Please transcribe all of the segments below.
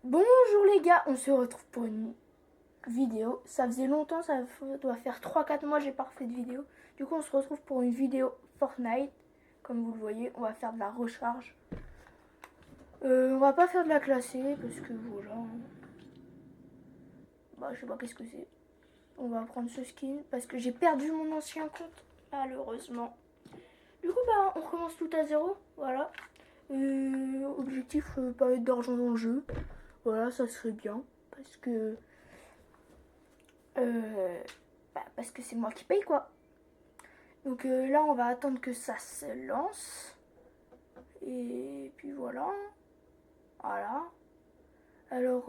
Bonjour les gars, on se retrouve pour une vidéo. Ça faisait longtemps, ça doit faire 3-4 mois que j'ai pas refait de vidéo. Du coup on se retrouve pour une vidéo Fortnite. Comme vous le voyez, on va faire de la recharge. On va pas faire de la classée parce que voilà. Bah je sais pas qu'est-ce que c'est. On va prendre ce skin parce que j'ai perdu mon ancien compte, malheureusement. Du coup bah on recommence tout à zéro, voilà. Objectif, pas mettre d'argent dans le jeu. Voilà, ça serait bien. Euh, parce que c'est moi qui paye quoi. Donc là on va attendre que ça se lance. Et puis voilà. Voilà. Alors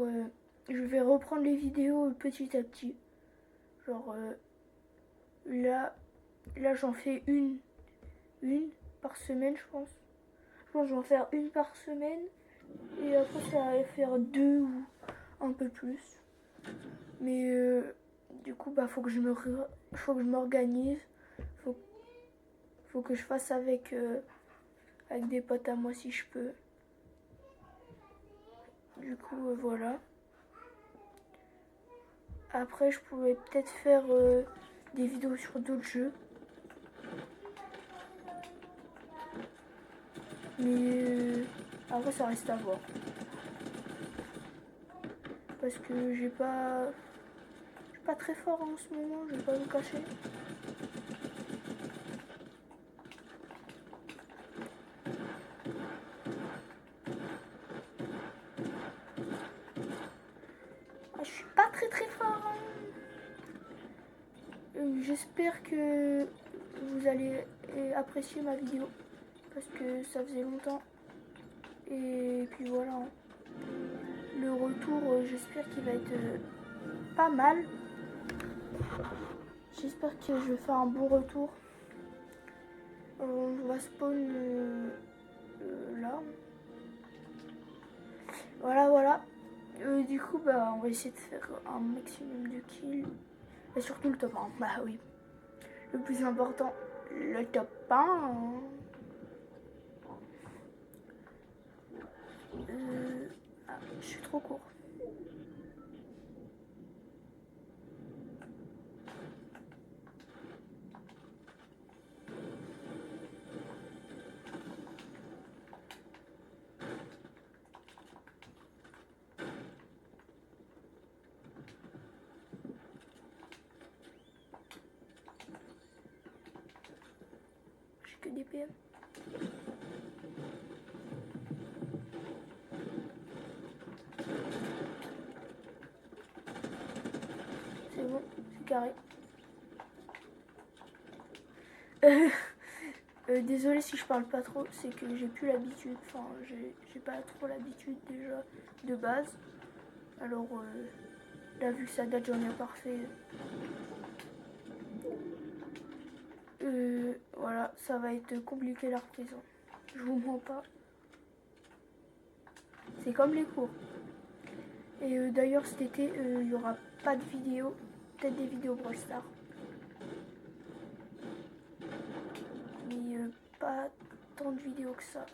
je vais reprendre les vidéos petit à petit. Genre là, là j'en fais une par semaine je pense. Je pense que je vais en faire une par semaine. Et après ça va faire deux ou un peu plus. Mais du coup bah faut que je m'organise. Faut, faut que je fasse avec des potes à moi si je peux. Du coup, voilà. Après, je pourrais peut-être faire des vidéos sur d'autres jeux. Mais après, ça reste à voir. Parce que j'ai pas. Je suis pas très fort en ce moment, je vais pas vous cacher. Ah, je suis pas très très fort. Hein. J'espère que vous allez apprécier ma vidéo. Parce que ça faisait longtemps. Et puis voilà. Hein. Le retour, j'espère qu'il va être pas mal. J'espère que je vais faire un bon retour. On va spawn là. Voilà, voilà. Du coup, bah, on va essayer de faire un maximum de kills. Et surtout le top 1. Bah oui. Le plus important, le top 1. Je suis trop court. J'ai que des PM. C'est bon, c'est carré. Désolée si je parle pas trop, c'est que j'ai plus l'habitude. Enfin, j'ai pas trop l'habitude déjà de base. Alors là, vu que ça date, j'en ai parfait. Voilà, ça va être compliqué la reprise. Hein. Je vous mens pas. C'est comme les cours. Et d'ailleurs cet été, il n'y aura pas de vidéo. Peut-être des vidéos Brawl Stars. Mais pas tant de vidéos que ça.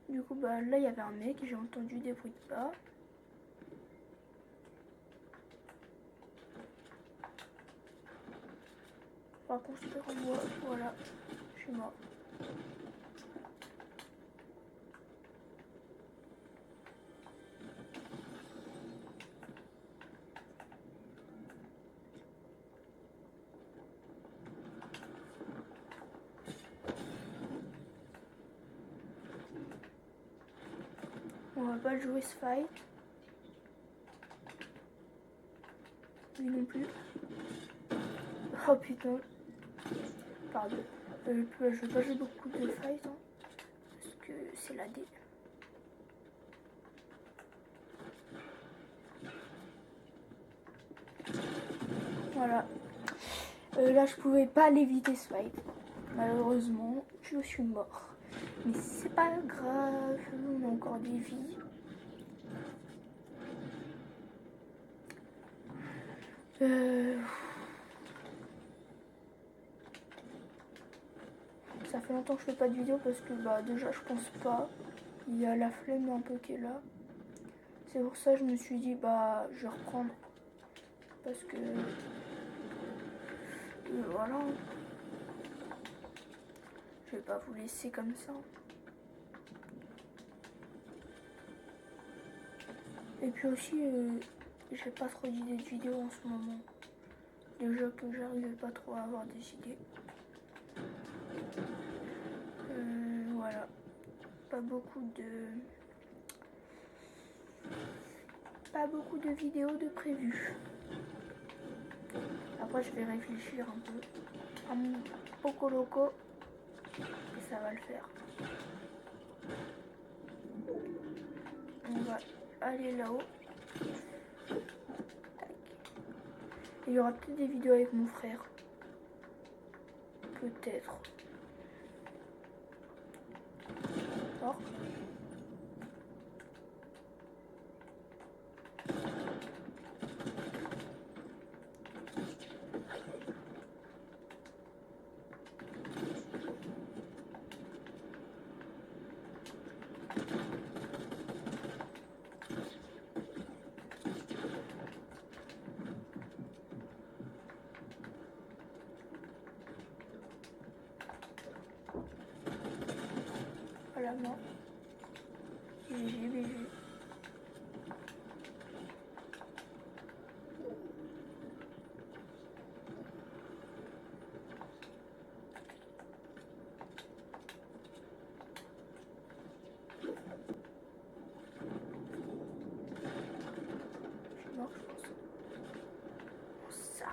Du coup, bah là, il y avait un mec, j'ai entendu des bruits de pas. On va construire en bois, voilà, je suis mort. On va pas jouer ce fight. Lui non plus. Oh putain. Pardon. Je vais pas jouer beaucoup de fight, hein, parce que c'est la D. Voilà. Là, je pouvais pas l'éviter ce fight. Malheureusement, je suis mort. Mais c'est pas grave, on a encore des vies. Ça fait longtemps que je fais pas de vidéo parce que bah déjà je pense pas. Il y a la flemme un peu qui est là. C'est pour ça que je me suis dit bah je vais reprendre. Parce que voilà. Je vais pas vous laisser comme ça. Et puis aussi j'ai pas trop d'idées de vidéos en ce moment. Déjà que j'arrivais pas trop à avoir des idées. Voilà. Pas beaucoup de vidéos de prévues. Après je vais réfléchir un peu. Un poco loco. Et ça va le faire. On va aller là-haut. Il y aura peut-être des vidéos avec mon frère. Peut-être. Oh. Voilà, non. GG, BG. Je suis mort, je pense. Ça.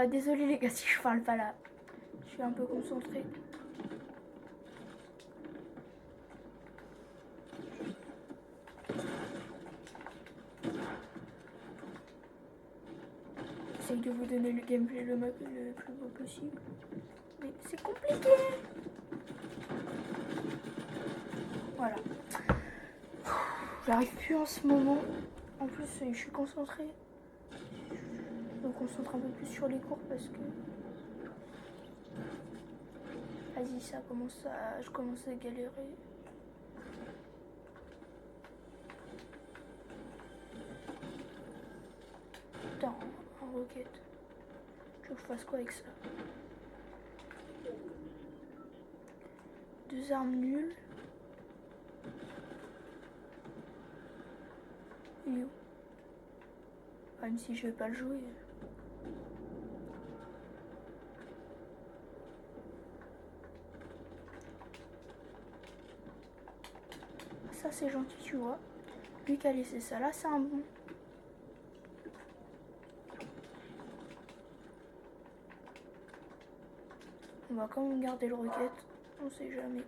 Désolée les gars si je parle pas là. Je suis un peu concentrée. J'essaye de vous donner le gameplay le plus beau possible. Mais c'est compliqué. Voilà. J'arrive plus en ce moment. En plus, je suis concentrée. Je me concentre un peu plus sur les cours parce que... Vas-y, je commence à galérer. Putain, en roquette. Tu veux que je fasse quoi avec ça? 2 armes nulles. Il est où? Même si je vais pas le jouer. Ça c'est gentil, tu vois. Lui qui a laissé ça là, c'est un bon. On va quand même garder le roquette. On sait jamais.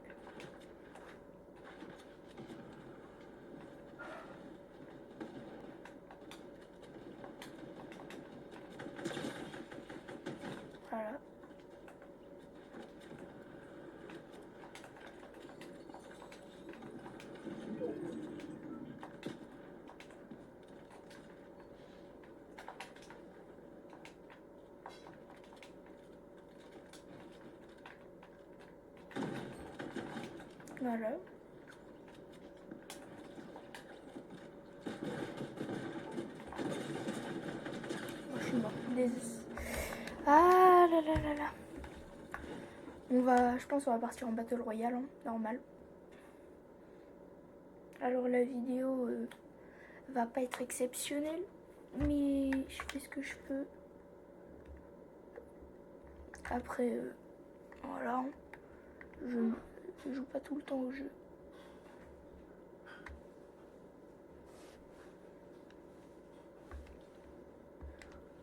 Voilà. Voilà. Oh, je suis mort. Ah là là là là. Je pense qu'on va partir en Battle Royale, hein, normal. Alors la vidéo va pas être exceptionnelle, mais je fais ce que je peux. Après, voilà, je joue pas tout le temps au jeu.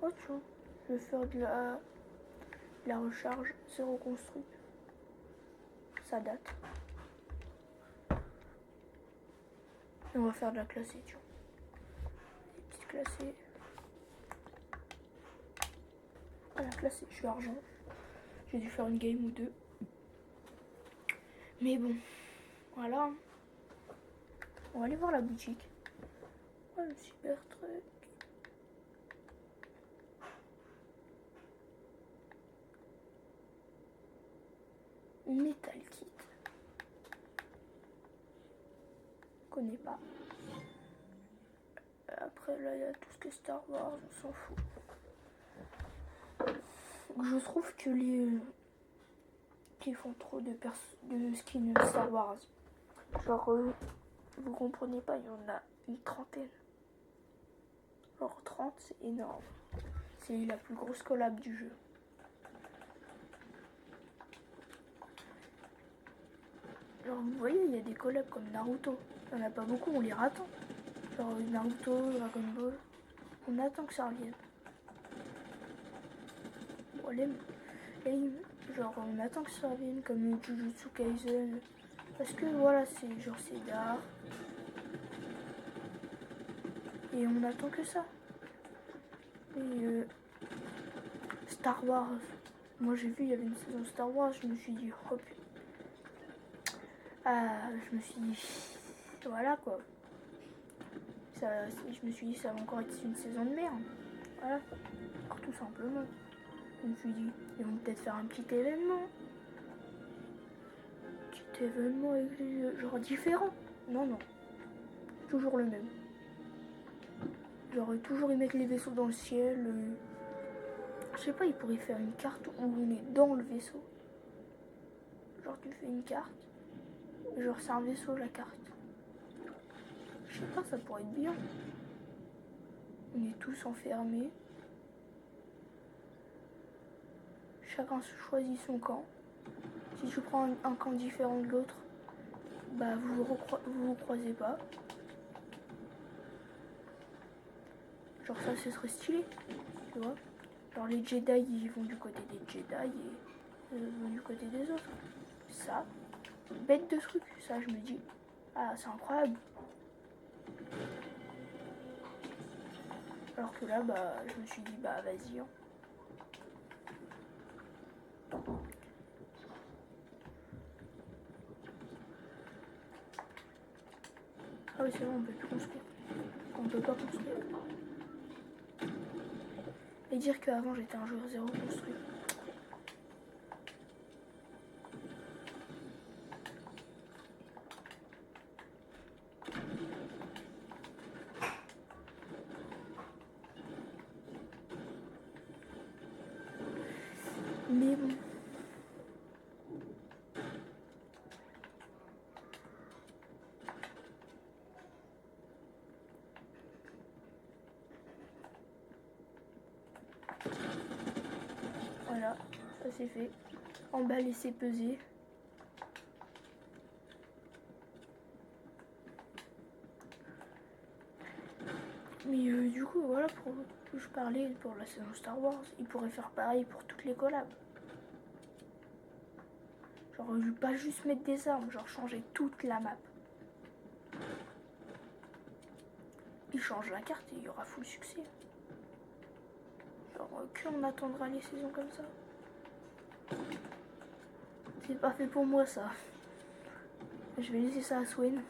Oh tiens, je vais faire de la recharge, c'est reconstruit. ça date. Et on va faire de la classée, tu vois. Des petites classées. Ah, la classée, je suis argent. J'ai dû faire une game ou deux. Mais bon, voilà. On va aller voir la boutique. Oh, le super truc. Metal Kit. Je connais pas. Après là il y a tout ce que Star Wars, on s'en fout. Je trouve que les qui font trop de skins Star Wars. Genre vous comprenez pas, il y en a une trentaine. Genre 30 c'est énorme. C'est la plus grosse collab du jeu. Genre vous voyez il y a des collabs comme Naruto. Il n'y en a pas beaucoup, on les attend. Genre Naruto, Dragon Ball. On attend que ça revienne. Bon, genre on attend que ça revienne comme Jujutsu Kaisen. Parce que voilà, c'est d'art. Et on attend que ça. Et Star Wars. Moi j'ai vu, il y avait une saison Star Wars, je me suis dit, oh putain. Je me suis dit, voilà quoi. Je me suis dit, ça va encore être une saison de merde. Voilà. Alors, tout simplement. Je me suis dit, ils vont peut-être faire un petit événement. Petit événement genre différent. Non, non. Toujours le même. Genre toujours ils mettent les vaisseaux dans le ciel. Je sais pas, ils pourraient faire une carte où on est dans le vaisseau. Genre tu fais une carte. Genre c'est un vaisseau la carte. Je sais pas, ça pourrait être bien. On est tous enfermés. Chacun choisit son camp. Si tu prends un camp différent de l'autre, bah vous croisez pas. Genre ça, ce serait stylé, tu vois. Genre les Jedi, ils vont du côté des Jedi et vont du côté des autres. Ça, bête de truc, ça je me dis, ah c'est incroyable. Alors que là, bah, je me suis dit, bah vas-y. Hein. Ah oui, c'est vrai, on peut plus construire. On peut pas construire. Et dire qu'avant j'étais un joueur zéro construit. Mais bon. Voilà, ça c'est fait. Emballer, c'est peser. Mais du coup, voilà, pour je parlais pour la saison Star Wars, ils pourraient faire pareil pour toutes les collabs. Genre, pas juste mettre des armes, genre changer toute la map. Ils changent la carte et il y aura full succès. Genre, qu'on attendra les saisons comme ça. C'est pas fait pour moi ça. Je vais laisser ça à Swain.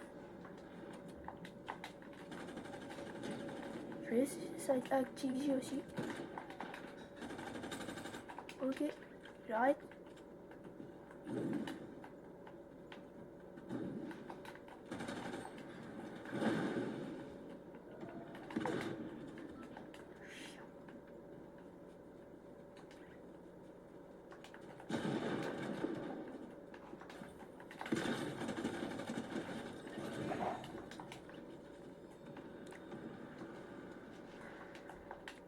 Je vais laisser ça à TXJ aussi. Ok, j'arrête.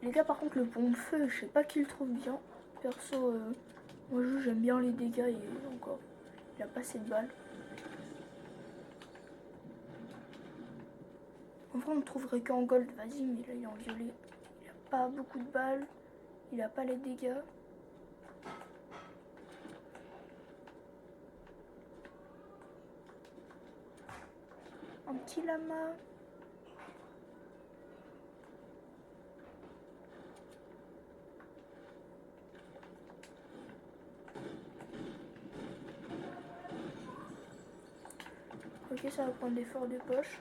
Les gars, par contre, le pompe-feu, je sais pas qui le trouve bien. Perso, moi j'aime bien les dégâts et encore, il a pas assez de balles. En vrai, on le trouverait qu'en gold, vas-y, mais là il est en violet. Il a pas beaucoup de balles, il a pas les dégâts. Un petit lama. Ok, ça va prendre l'effort de poche.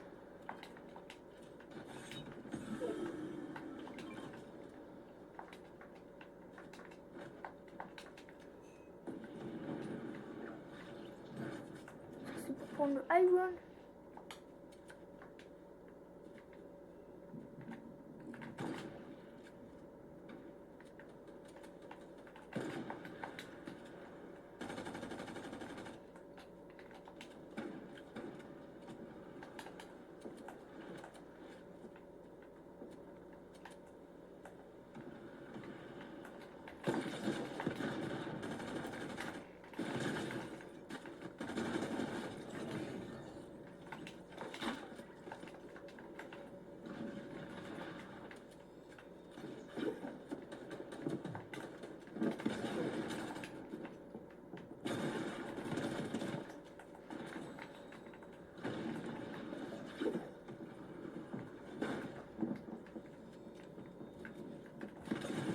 C'est pour prendre le iron.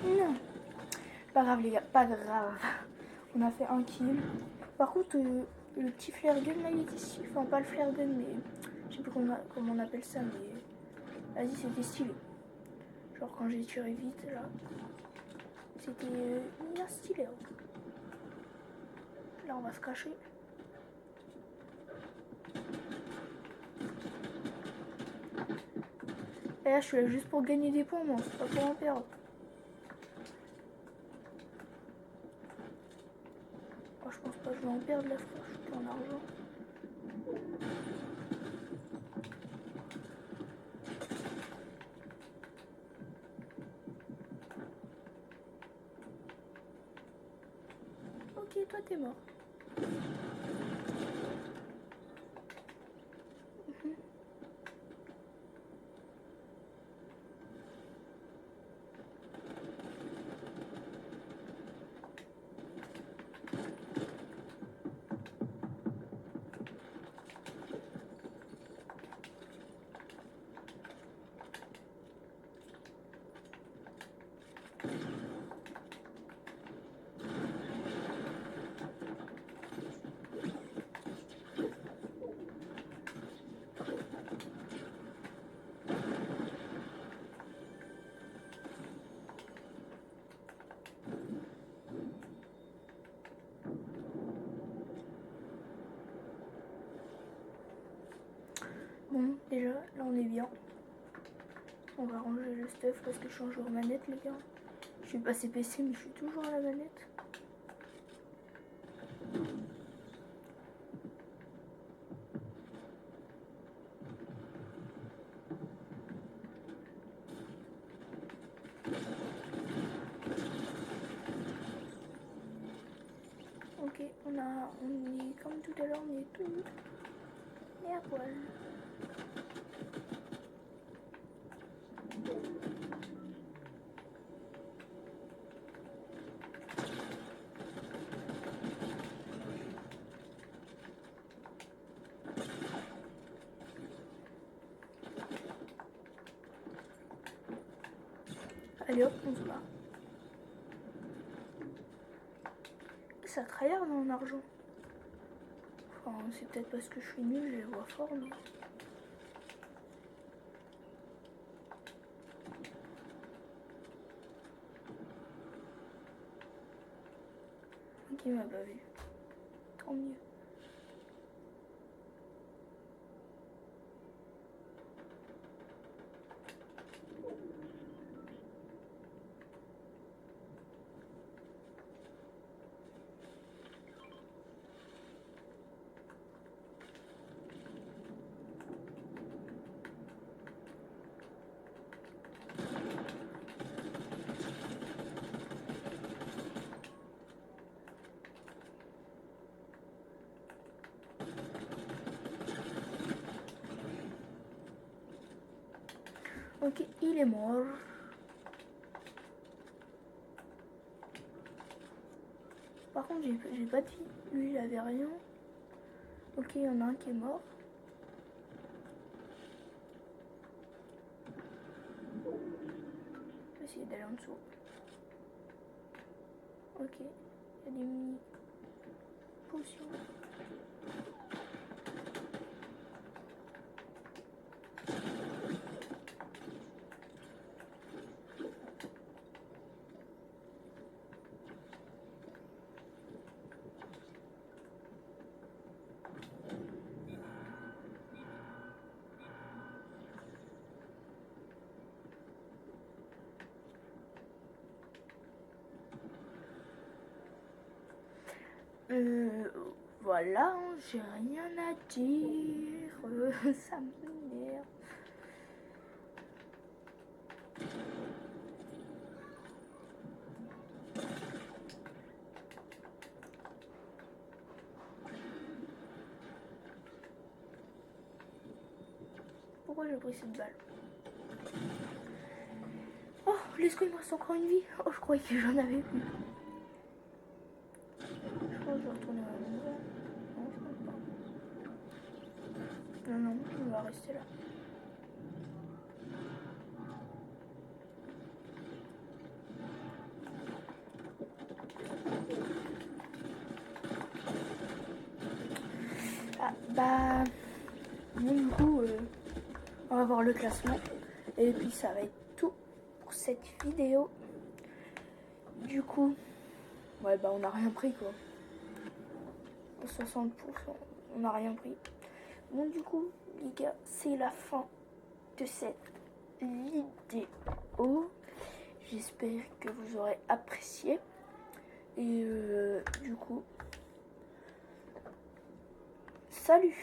Non, pas grave les gars, pas grave. On a fait un kill. Par contre, le petit flare gun là, il était stylé. Enfin, pas le flare gun, mais je sais plus comment on appelle ça, mais vas-y, c'était stylé. Genre quand j'ai tiré vite là, c'était bien stylé. Hein. Là, on va se cacher. Et là, je suis là juste pour gagner des points, moi, pas pour en perdre. Oh, je pense pas que je vais en perdre là, frère, je suis pas en argent. Ok, toi t'es mort. Bon, déjà, là on est bien. On va ranger le stuff parce que je change de manette, les gars. Je suis passé PC, mais je suis toujours à la manette. Ok, on est comme tout à l'heure, on est tout et à poil. Allez hop, on se bat. Ça tryhard en argent. Enfin, c'est peut-être parce que je suis nulle, je les vois fort, mais... Ok, il m'a pas vu. Tant mieux. Ok, il est mort. Par contre, j'ai pas de vie. Lui, il avait rien. Ok, il y en a un qui est mort. d'aller en dessous. Ok, il y a des mini potions. Voilà, j'ai rien à dire. Ça m'énerve. Pourquoi j'ai pris cette balle? Oh, laisse-moi, il me reste encore une vie. Oh, je croyais que j'en avais plus. Je crois que je vais retourner à la maison. Non, je pense pas. Non, non, on va rester là. Ah, bah... Bon, du coup, on va voir le classement. Et puis, ça va être tout pour cette vidéo. Du coup, ouais, bah, on n'a rien pris, quoi. 60%, on n'a rien pris. Bon, du coup, les gars, c'est la fin de cette vidéo. J'espère que vous aurez apprécié. Et du coup, salut!